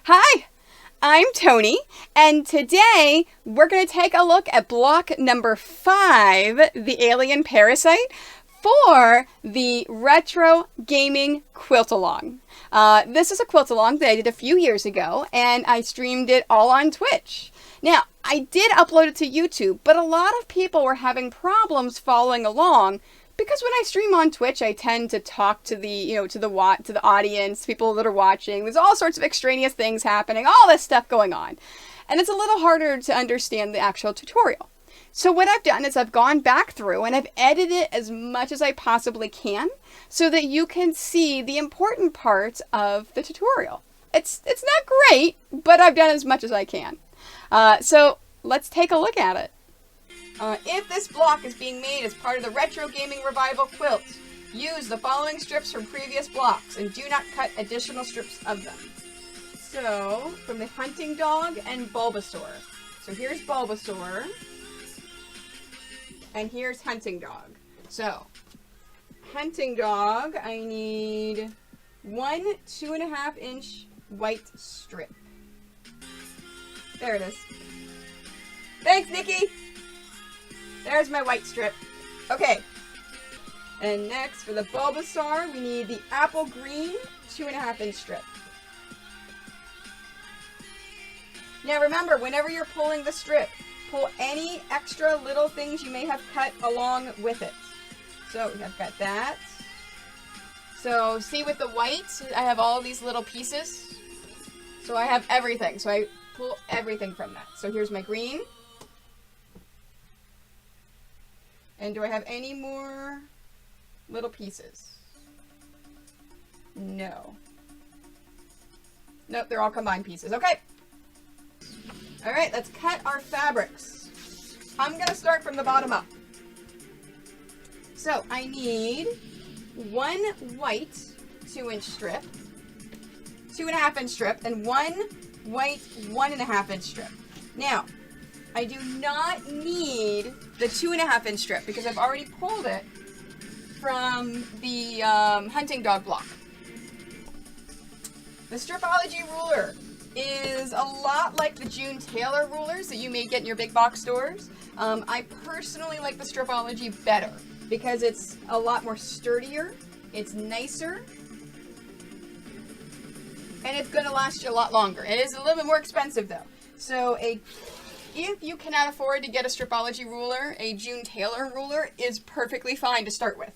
Hi, I'm Tony, and today we're going to take a look at block number 5, the Alien Parasite, for the Retro Gaming Quilt Along. This is a quilt along that I did a few years ago, and I streamed it all on Twitch. Now, I did upload it to YouTube, but a lot of people were having problems following along because when I stream on Twitch, I tend to talk to the, to the audience, people that are watching. There's all sorts of extraneous things happening, all this stuff going on. And it's a little harder to understand the actual tutorial. So what I've done is I've gone back through and I've edited it as much as I possibly can so that you can see the important parts of the tutorial. It's not great, but I've done as much as I can. So let's take a look at it. If this block is being made as part of the Retro Gaming Revival Quilt, use the following strips from previous blocks and do not cut additional strips of them. So, from the Hunting Dog and Bulbasaur. So here's Bulbasaur, and here's Hunting Dog. So, Hunting Dog, I need one 2.5 inch white strip. There it is. Thanks, Nikki! There's my white strip. Okay. And next, for the Bulbasaur, we need the apple green 2.5 inch strip. Now remember, whenever you're pulling the strip, pull any extra little things you may have cut along with it. So I've got that. So see with the white, I have all these little pieces. So I have everything. So I pull everything from that. So here's my green. And do I have any more little pieces? No. Nope, they're all combined pieces. Okay. All right, let's cut our fabrics. I'm going to start from the bottom up. So I need one white 2-inch strip, 2.5 inch strip, and one white 1.5 inch strip. Now, I do not need the 2.5 inch strip because I've already pulled it from the Hunting Dog block. The Stripology ruler is a lot like the June Taylor rulers that you may get in your big box stores. I personally like the Stripology better because it's a lot more sturdier, it's nicer, and it's going to last you a lot longer. It is a little bit more expensive though. So if you cannot afford to get a Stripology ruler, a June Taylor ruler is perfectly fine to start with.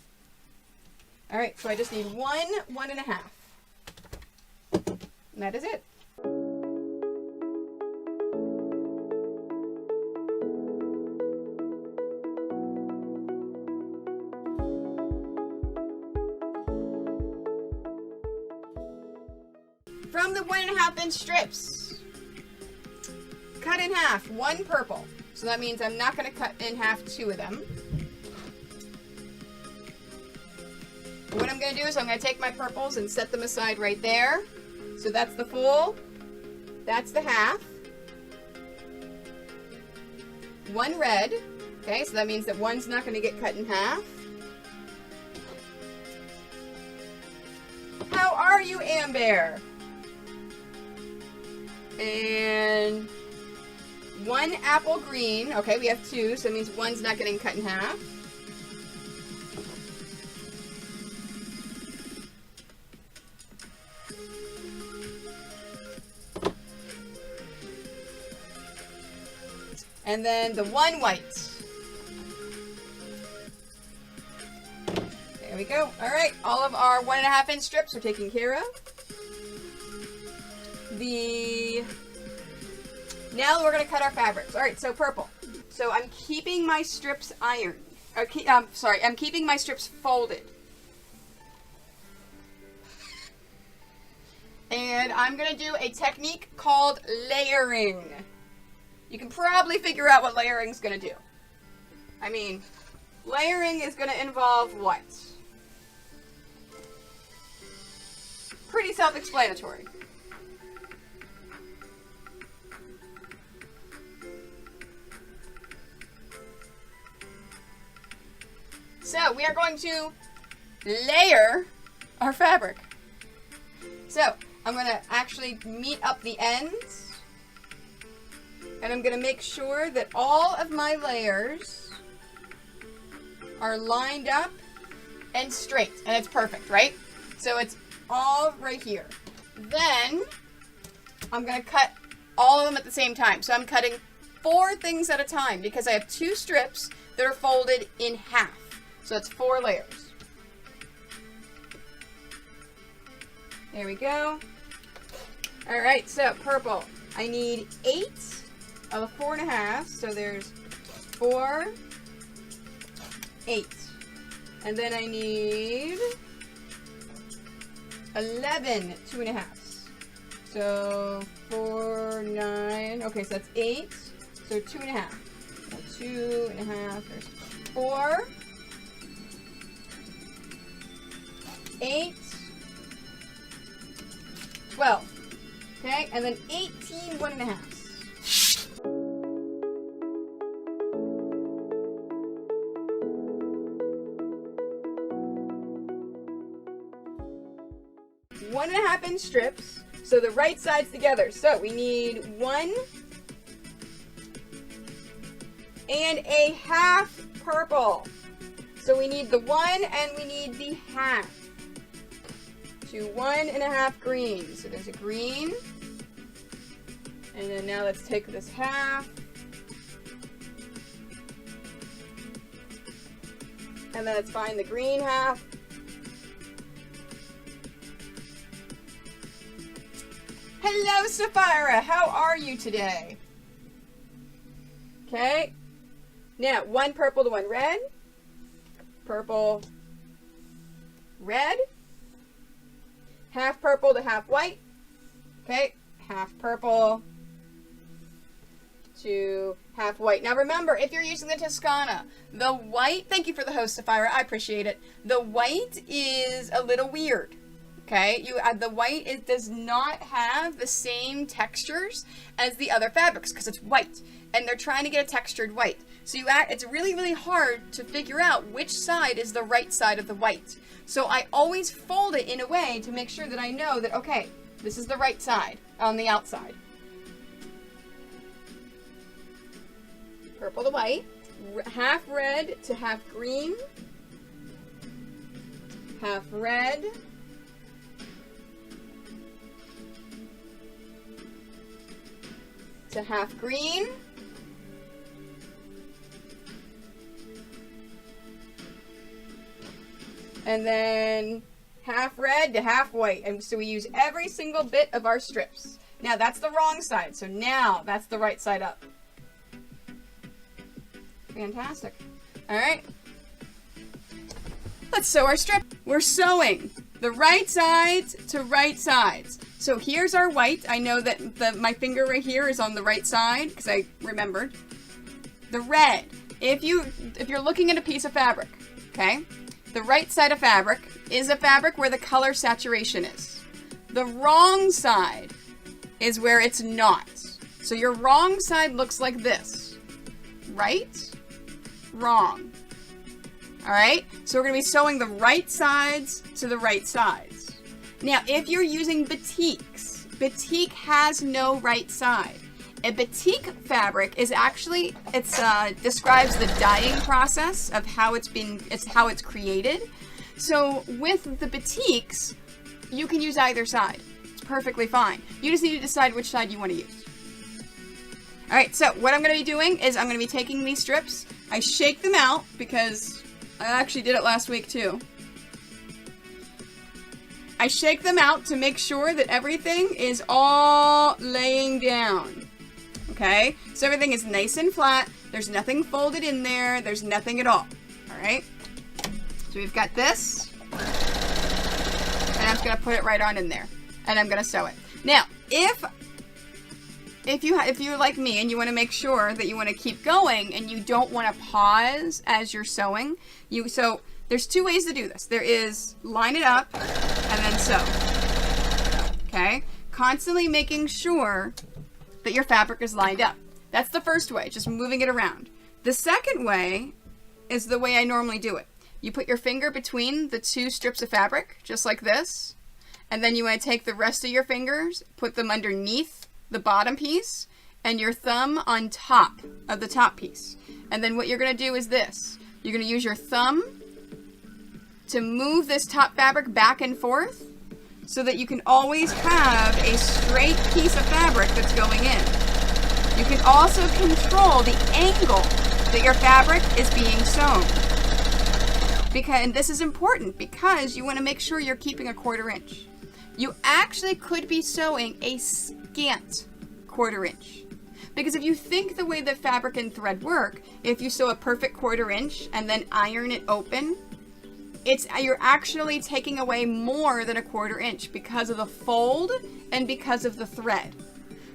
Alright, so I just need 1.5. And that is it. From the 1.5 inch strips, cut in half, one purple. So that means I'm not going to cut in half 2 of them. What I'm going to do is I'm going to take my purples and set them aside right there. So that's the full, that's the half. One red, okay, so that means that one's not going to get cut in half. How are you, Amber? And one apple green. Okay, we have 2, so that means one's not getting cut in half. And then the one white. There we go. All right, all of our 1.5 inch strips are taken care of. Now we're going to cut our fabrics. All right, so purple. So I'm keeping my strips ironed. I'm keeping my strips folded. And I'm going to do a technique called layering. You can probably figure out what layering is going to do. I mean, layering is going to involve what? Pretty self-explanatory. So we are going to layer our fabric. So I'm going to actually meet up the ends. And I'm going to make sure that all of my layers are lined up and straight. And it's perfect, right? So it's all right here. Then I'm going to cut all of them at the same time. So I'm cutting 4 things at a time because I have 2 strips that are folded in half. So it's 4 layers. There we go. All right, so purple. I need 8 of a 4.5. So there's 4, 8. And then I need 11 2.5s. So 4, 9. Okay, so that's 8. So 2.5. So 2.5. There's 4, 8, 12. Okay, and then 18 1.5s. One and a half inch strips, so the right sides together. So we need 1 and a half purple. So we need the 1 and we need the half. To 1.5 green. So there's a green. And then now let's take this half. And then let's find the green half. Hello, Sapphira. How are you today? Okay. Now, 1 purple to 1 red. Purple, red. Half purple to half white. Okay. Half purple to half white. Now remember, if you're using the Toscana, the white, thank you for the host, Sapphira, I appreciate it. The white is a little weird. Okay, the white does not have the same textures as the other fabrics because it's white, and they're trying to get a textured white. So it's really, really hard to figure out which side is the right side of the white. So I always fold it in a way to make sure that I know that, okay, this is the right side on the outside. Purple to white, half red to half green, half red, to half green, and then half red to half white. And so we use every single bit of our strips. Now that's the wrong side, so now that's the right side up. Fantastic. All right, let's sew our strip. We're sewing the right sides to right sides. So here's our white. I know that my finger right here is on the right side because I remembered. The red. If you're looking at a piece of fabric, okay, the right side of fabric is a fabric where the color saturation is. The wrong side is where it's not. So your wrong side looks like this. Right, wrong. All right, so we're going to be sewing the right sides to the right sides. Now, if you're using batiks, batik has no right side. A batik fabric is actually, describes the dyeing process of how it's created. So with the batiks, you can use either side. It's perfectly fine. You just need to decide which side you want to use. All right, so what I'm going to be doing is I'm going to be taking these strips. I shake them out because I actually did it last week too. I shake them out to make sure that everything is all laying down. Okay? So everything is nice and flat. There's nothing folded in there. There's nothing at all. All right? So we've got this. And I'm just going to put it right on in there. And I'm going to sew it. Now, if you're like me and you want to make sure that you want to keep going and you don't want to pause as you're sewing, so there's 2 ways to do this. There is line it up and then sew. Okay? Constantly making sure that your fabric is lined up. That's the first way, just moving it around. The second way is the way I normally do it. You put your finger between the 2 strips of fabric, just like this, And then you want to take the rest of your fingers, put them underneath the bottom piece, and your thumb on top of the top piece. And then what you're going to do is this. You're going to use your thumb to move this top fabric back and forth so that you can always have a straight piece of fabric that's going in. You can also control the angle that your fabric is being sewn. And this is important because you want to make sure you're keeping a 1/4 inch. You actually could be sewing a scant 1/4 inch. Because if you think the way that fabric and thread work, if you sew a perfect 1/4 inch and then iron it open, you're actually taking away more than a 1/4 inch because of the fold and because of the thread.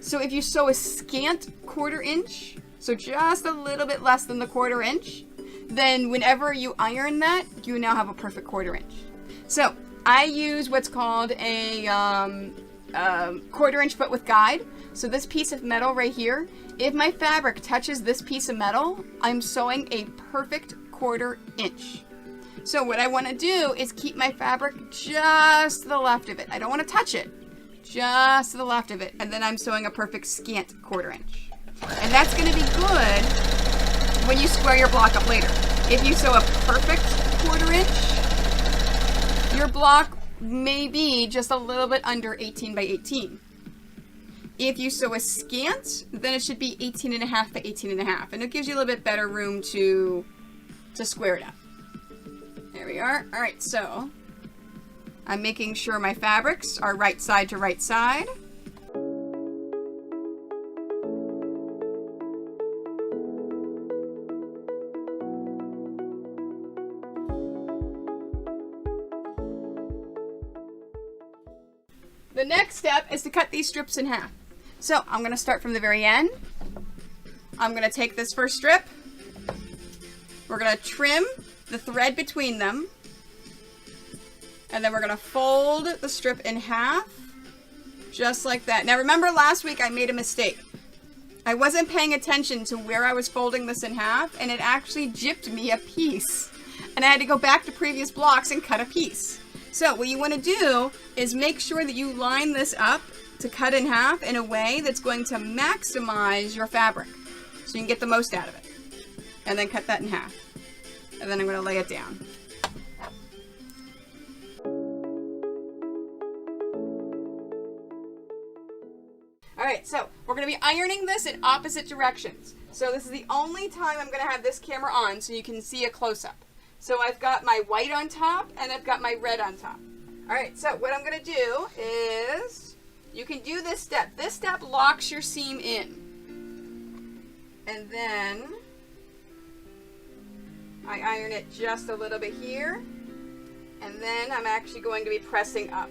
So if you sew a scant 1/4 inch, so just a little bit less than the 1/4 inch, then whenever you iron that, you now have a perfect 1/4 inch. So I use what's called a 1/4 inch foot with guide. So this piece of metal right here, if my fabric touches this piece of metal, I'm sewing a perfect 1/4 inch. So what I want to do is keep my fabric just to the left of it. I don't want to touch it, just to the left of it. And then I'm sewing a perfect scant 1/4 inch. And that's going to be good when you square your block up later. If you sew a perfect 1/4 inch, your block may be just a little bit under 18 by 18. If you sew a scant, then it should be 18.5 by 18.5. And it gives you a little bit better room to square it up. There we are. All right, so I'm making sure my fabrics are right side to right side. The next step is to cut these strips in half. So I'm going to start from the very end. I'm going to take this first strip. We're going to trim the thread between them. And then we're going to fold the strip in half, just like that. Now remember last week I made a mistake. I wasn't paying attention to where I was folding this in half, and it actually gypped me a piece. And I had to go back to previous blocks and cut a piece. So what you want to do is make sure that you line this up to cut in half in a way that's going to maximize your fabric so you can get the most out of it. And then cut that in half. And then I'm going to lay it down. Alright, so we're going to be ironing this in opposite directions. So this is the only time I'm going to have this camera on so you can see a close-up. So I've got my white on top and I've got my red on top. Alright, so what I'm going to do is, you can do this step. This step locks your seam in. And then I iron it just a little bit here. And then I'm actually going to be pressing up.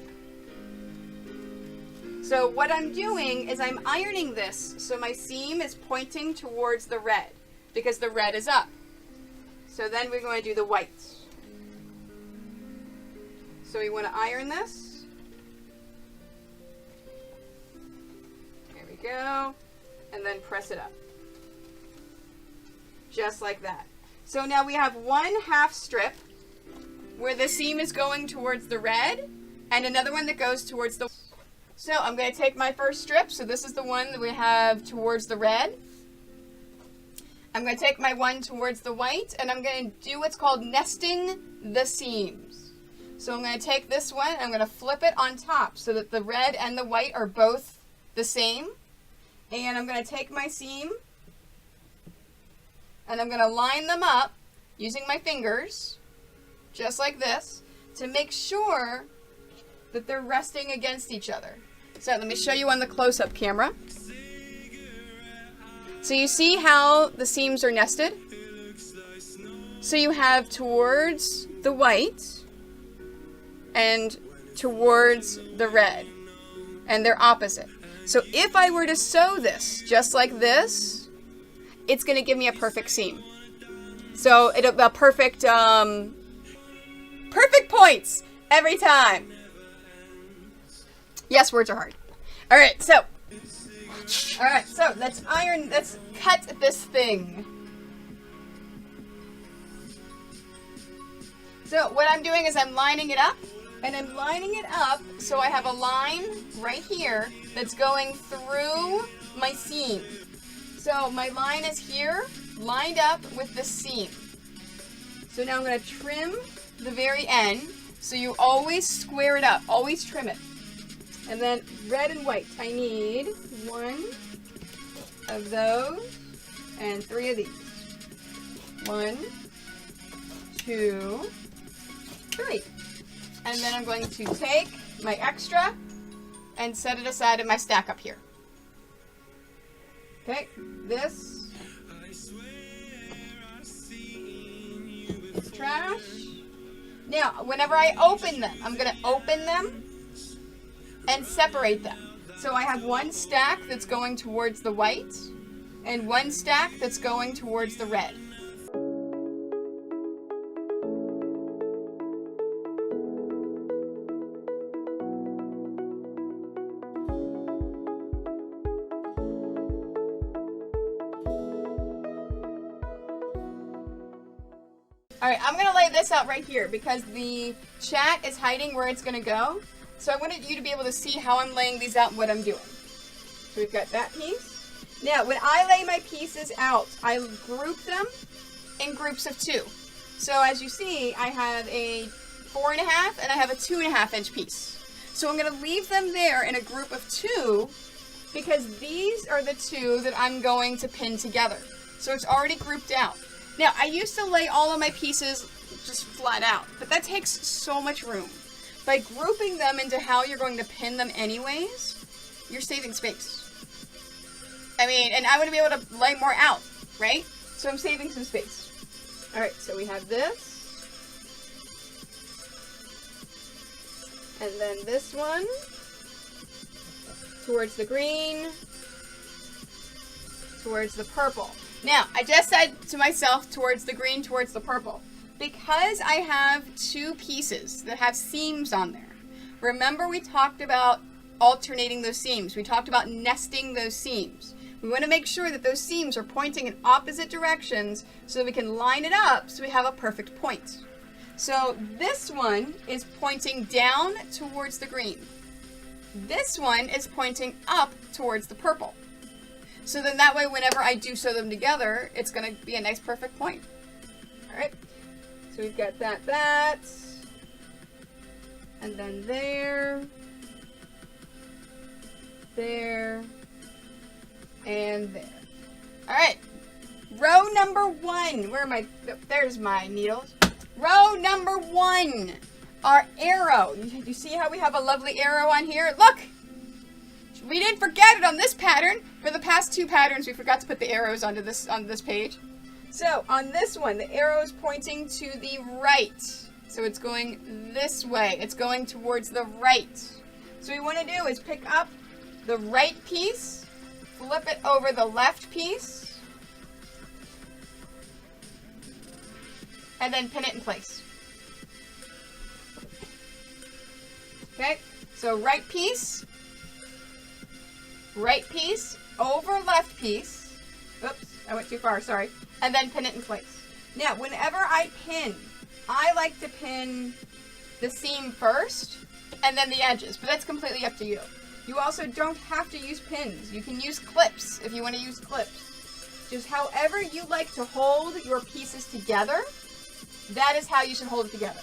So what I'm doing is I'm ironing this so my seam is pointing towards the red because the red is up. So then we're going to do the whites. So we want to iron this. There we go. And then press it up. Just like that. So now we have 1/2 strip where the seam is going towards the red and another one that goes towards the... So I'm going to take my first strip. So this is the one that we have towards the red. I'm going to take my one towards the white and I'm going to do what's called nesting the seams. So I'm going to take this one and I'm going to flip it on top so that the red and the white are both the same. And I'm going to take my seam and I'm going to line them up using my fingers, just like this, to make sure that they're resting against each other. So let me show you on the close-up camera. So you see how the seams are nested? So you have towards the white and towards the red, and they're opposite. So if I were to sew this just like this, it's going to give me a perfect seam. So it'll be a perfect points every time. Yes, words are hard. All right, so let's cut this thing. So what I'm doing is I'm lining it up And I'm lining it up so I have a line right here that's going through my seam. So my line is here, lined up with the seam. So now I'm going to trim the very end. So you always square it up, always trim it. And then red and white. I need 1 of those and 3 of these. 1, 2, 3. And then I'm going to take my extra and set it aside in my stack up here. Okay, this is trash. Now, whenever I open them, I'm going to open them and separate them. So I have one stack that's going towards the white and one stack that's going towards the red. Alright, I'm going to lay this out right here because the chat is hiding where it's going to go. So I wanted you to be able to see how I'm laying these out and what I'm doing. So we've got that piece. Now, when I lay my pieces out, I group them in groups of 2. So as you see, I have a 4.5 and I have a 2.5 inch piece. So I'm going to leave them there in a group of 2 because these are the 2 that I'm going to pin together. So it's already grouped out. Now, I used to lay all of my pieces just flat out, but that takes so much room. By grouping them into how you're going to pin them anyways, you're saving space. I mean, and I want to be able to lay more out, right? So I'm saving some space. All right, so we have this. And then this one towards the green, towards the purple. Now, I just said to myself towards the green, towards the purple. Because I have 2 pieces that have seams on there. Remember we talked about alternating those seams. We talked about nesting those seams. We want to make sure that those seams are pointing in opposite directions so that we can line it up so we have a perfect point. So this one is pointing down towards the green. This one is pointing up towards the purple. So then that way, whenever I do sew them together, it's going to be a nice perfect point. All right. So we've got that, and then there, and there. All right. Row number 1. Where am I? There's my needles. Row number 1. Our arrow. You see how we have a lovely arrow on here? Look! We didn't forget it on this pattern. For the past 2 patterns, we forgot to put the arrows on this page. So on this one, the arrow is pointing to the right. So it's going this way. It's going towards the right. So what we want to do is pick up the right piece, flip it over the left piece, and then pin it in place. Okay, so right piece, over left piece. Oops, I went too far, sorry. And then pin it in place. Now, whenever I pin, I like to pin the seam first and then the edges, but that's completely up to you. You also don't have to use pins. You can use clips if you want to use clips. Just however you like to hold your pieces together, that is how you should hold it together.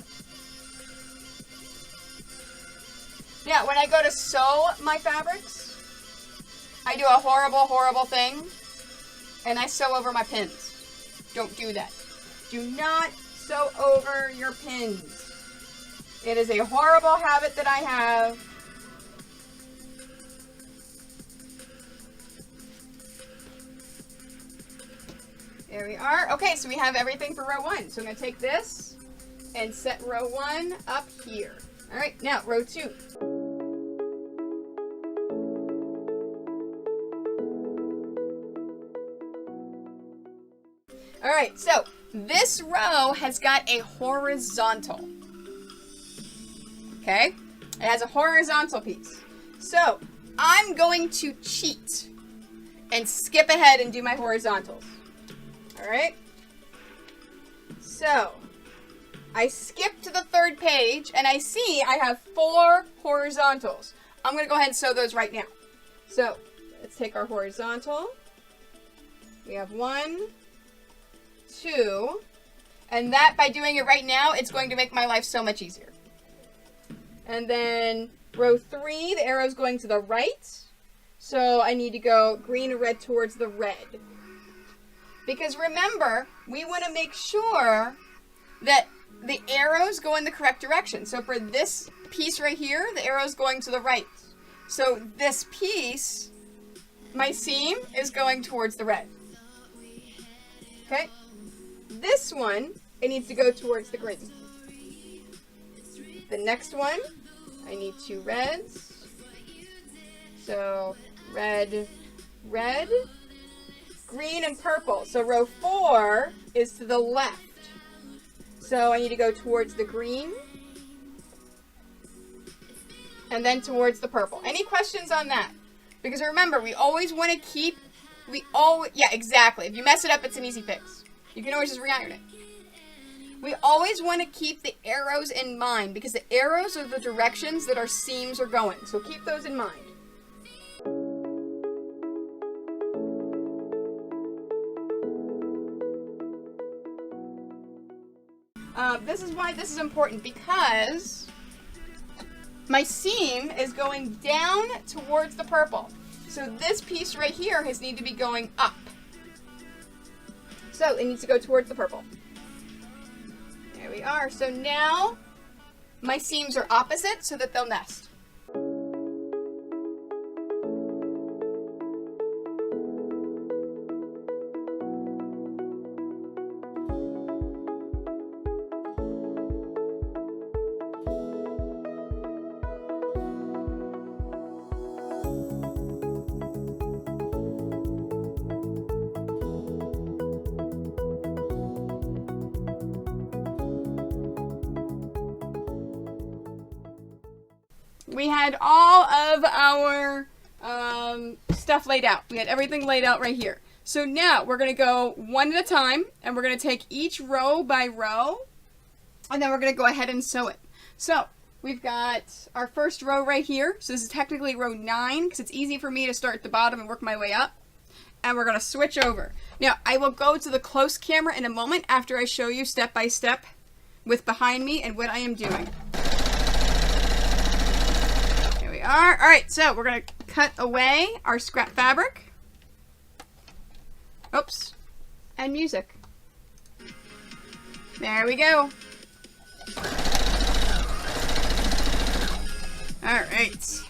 Now, when I go to sew my fabrics, I do a horrible, horrible thing, and I sew over my pins. Don't do that. Do not sew over your pins. It is a horrible habit that I have. There we are. Okay, so we have everything for row 1. So I'm going to take this and set row 1 up here. All right, now row 2. All right, so this row has got a horizontal. Okay, it has a horizontal piece. So I'm going to cheat and skip ahead and do my horizontals. All right, so I skip to the third page and I see I have 4 horizontals. I'm going to go ahead and sew those right now. So let's take our horizontal. We have 1, 2, and that, by doing it right now, it's going to make my life so much easier. And then row 3, the arrow's going to the right. So I need to go green and red towards the red. Because remember, we want to make sure that the arrows go in the correct direction. So for this piece right here, the arrow's going to the right. So this piece, my seam, is going towards the red. Okay? This one, it needs to go towards the green. The next one, I need 2 reds. So red, red, green, and purple. So row 4 is to the left. So I need to go towards the green and then towards the purple. Any questions on that? Because remember, we always want to keep, yeah, exactly. If you mess it up, it's an easy fix. You can always just re-iron it. We always want to keep the arrows in mind because the arrows are the directions that our seams are going. So keep those in mind. This is why this is important, because my seam is going down towards the purple. So this piece right here has need to be going up. So it needs to go towards the purple. There we are. So now my seams are opposite so that they'll nest. We had all of our stuff laid out. We had everything laid out right here. So now we're going to go one at a time, and we're going to take each row by row, and then we're going to go ahead and sew it. So we've got our first row right here. So this is technically row 9 because it's easy for me to start at the bottom and work my way up. And we're going to switch over. Now I will go to the close camera in a moment after I show you step by step with behind me and what I am doing. All right, so we're going to cut away our scrap fabric. Oops. And music. There we go. All right.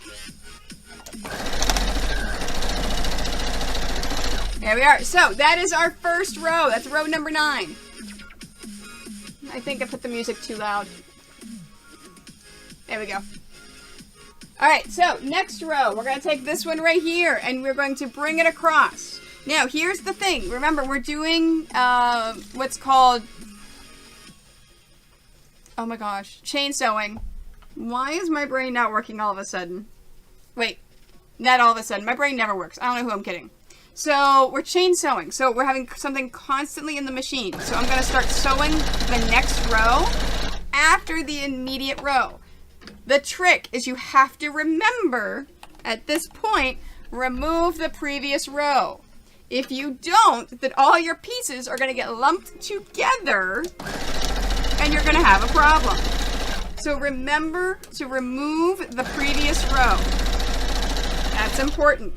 There we are. So that is our first row. That's row number 9. I think I put the music too loud. There we go. All right, so next row, we're going to take this one right here, and we're going to bring it across. Now, here's the thing. Remember, we're doing what's called, oh my gosh, chain sewing. Why is my brain not working all of a sudden? Wait, not all of a sudden. My brain never works. I don't know who I'm kidding. So we're chain sewing. So we're having something constantly in the machine. So I'm going to start sewing the next row after the immediate row. The trick is you have to remember, at this point, remove the previous row. If you don't, then all your pieces are going to get lumped together and you're going to have a problem. So remember to remove the previous row. That's important.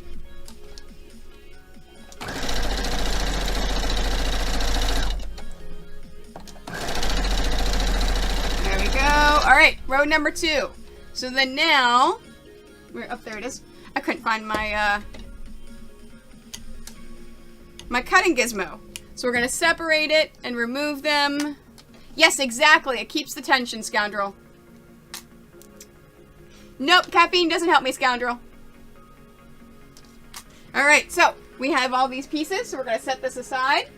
There we go. All right, row number 2. So then now, there it is. I couldn't find my my cutting gizmo. So we're going to separate it and remove them. Yes, exactly. It keeps the tension, scoundrel. Nope, caffeine doesn't help me, scoundrel. All right, so we have all these pieces. So we're going to set this aside.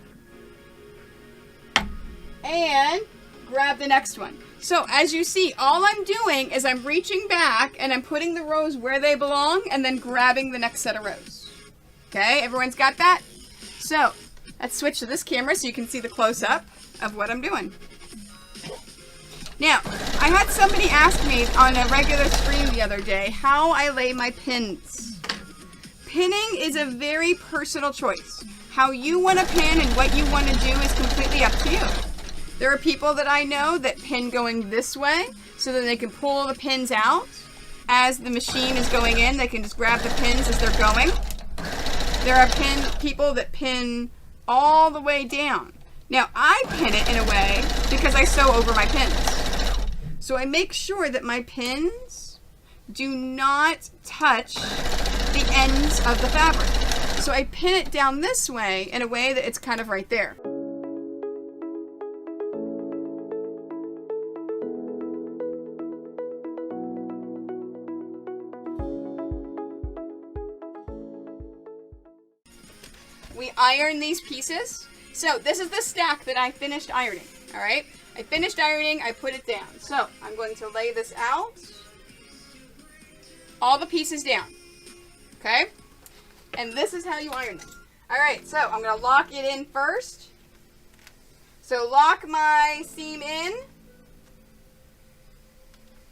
And grab the next one. So as you see, all I'm doing is I'm reaching back and I'm putting the rows where they belong and then grabbing the next set of rows. Okay, everyone's got that? So let's switch to this camera so you can see the close-up of what I'm doing. Now, I had somebody ask me on a regular stream the other day how I lay my pins. Pinning is a very personal choice. How you want to pin and what you want to do is completely up to you. There are people that I know that pin going this way so that they can pull the pins out as the machine is going in. They can just grab the pins as they're going. There are people that pin all the way down. Now, I pin it in a way because I sew over my pins. So I make sure that my pins do not touch the ends of the fabric. So I pin it down this way in a way that it's kind of right there. We iron these pieces. So this is the stack that I finished ironing, all right? I finished ironing, I put it down. So I'm going to lay this out. All the pieces down, okay? And this is how you iron them. All right, so I'm gonna lock it in first. So lock my seam in,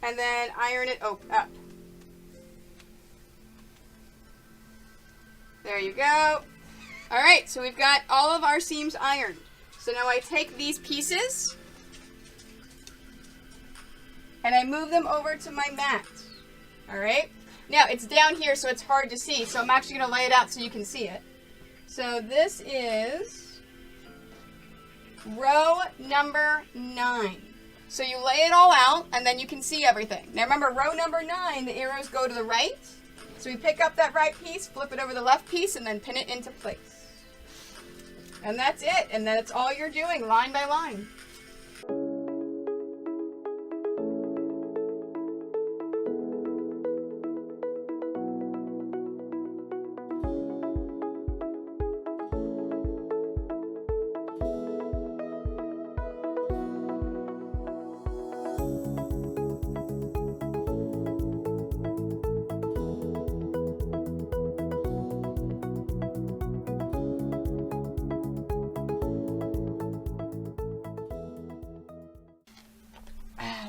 and then iron it up. There you go. All right, so we've got all of our seams ironed. So now I take these pieces and I move them over to my mat. All right. Now it's down here, so it's hard to see. So I'm actually going to lay it out so you can see it. So this is row number 9. So you lay it all out and then you can see everything. Now remember, row number 9, the arrows go to the right. So we pick up that right piece, flip it over the left piece, and then pin it into place. And that's it. And that's all you're doing, line by line.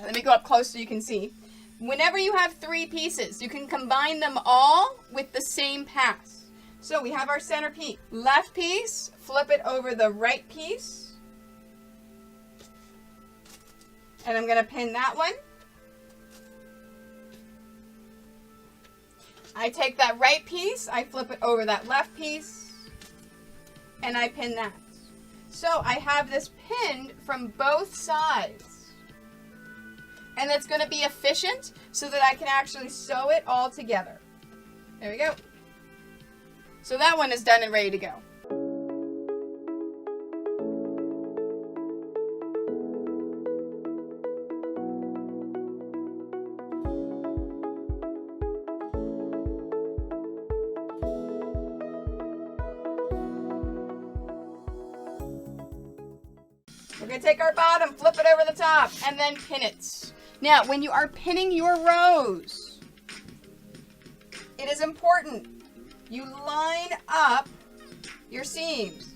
Let me go up close so you can see. Whenever you have 3 pieces, you can combine them all with the same pass. So we have our center piece. Left piece, flip it over the right piece. And I'm going to pin that one. I take that right piece, I flip it over that left piece, and I pin that. So I have this pinned from both sides. And it's going to be efficient so that I can actually sew it all together. There we go. So that one is done and ready to go. We're going to take our bottom, flip it over the top, and then pin it. Now, when you are pinning your rows, it is important you line up your seams.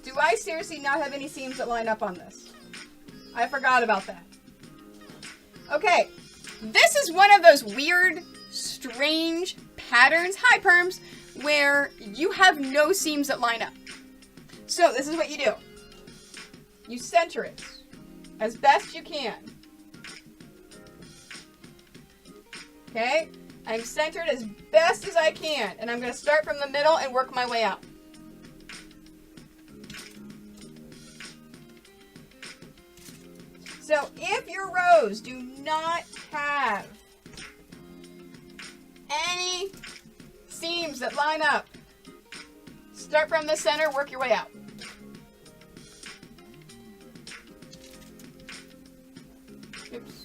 Do I seriously not have any seams that line up on this? I forgot about that. Okay, this is one of those weird, strange patterns, hi perms, where you have no seams that line up. So this is what you do. You center it as best you can. Okay, I'm centered as best as I can, and I'm going to start from the middle and work my way out. So if your rows do not have any seams that line up, start from the center, work your way out. Oops.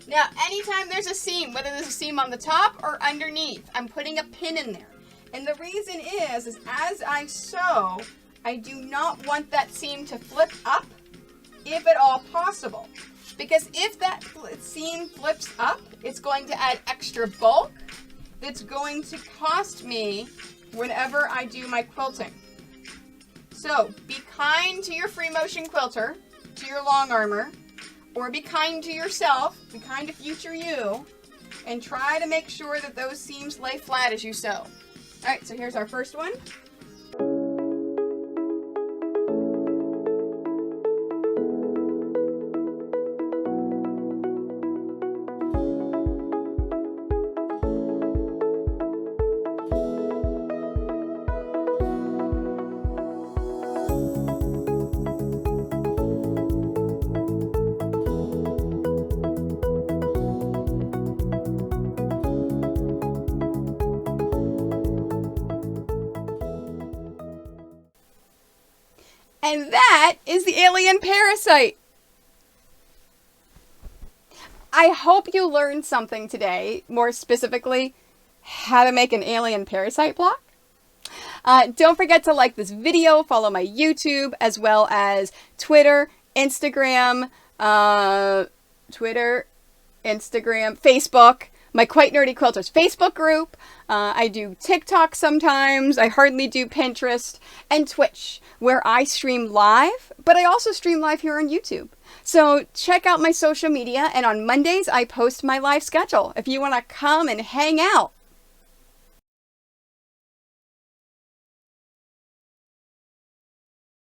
Now, anytime there's a seam, whether there's a seam on the top or underneath, I'm putting a pin in there. And the reason is as I sew, I do not want that seam to flip up, if at all possible. Because if that seam flips up, it's going to add extra bulk that's going to cost me whenever I do my quilting. So be kind to your free motion quilter, to your long armor, or be kind to yourself, be kind to future you, and try to make sure that those seams lay flat as you sew. All right, so here's our first one. And that is the Alien Parasite. I hope you learned something today, more specifically, how to make an alien parasite block. Don't forget to like this video, follow my YouTube, as well as Twitter, Instagram, Facebook, my Quite Nerdy Quilters Facebook group. I do TikTok sometimes. I hardly do Pinterest, and Twitch, where I stream live, but I also stream live here on YouTube. So check out my social media, and on Mondays I post my live schedule if you want to come and hang out.